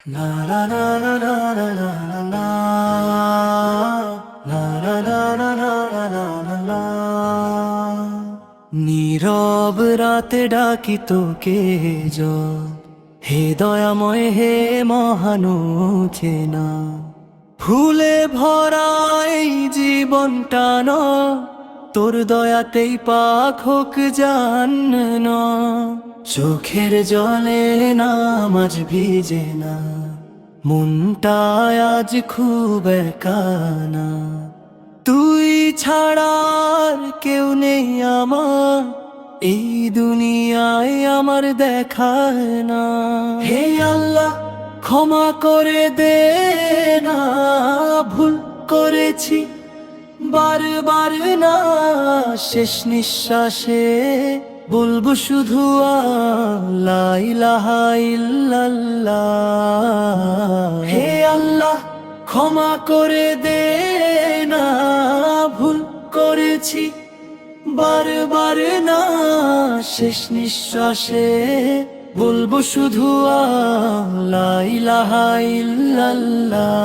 La la la la la la la la la la la la la la la la la নীরব রাতে ডাকি তোকে জপ, হে দয়াময় হে মহানুখে না ফুলে ভরা এই জীবনটা ন তোর দয়াতেই পাক হোক জান্ন। চোখের জলে নামাজ ভিজে না, মনটা আজ খুব একানা। তুই ছাড়া আর কেউ নেই আমার, এই দুনিয়ায় আমার দেখায় না। হে আল্লাহ ক্ষমা করে দে না, ভুল করেছি বারবার না, শেষ নিঃশ্বাসে বলবো শুধু লা ইলাহা ইল্লাল্লাহ। হে আল্লাহ ক্ষমা করে দে না, ভুল করেছি বারবার না, শেষ নিঃশ্বাসে বলবো শুধু লা ইলাহা ইল্লাল্লাহ।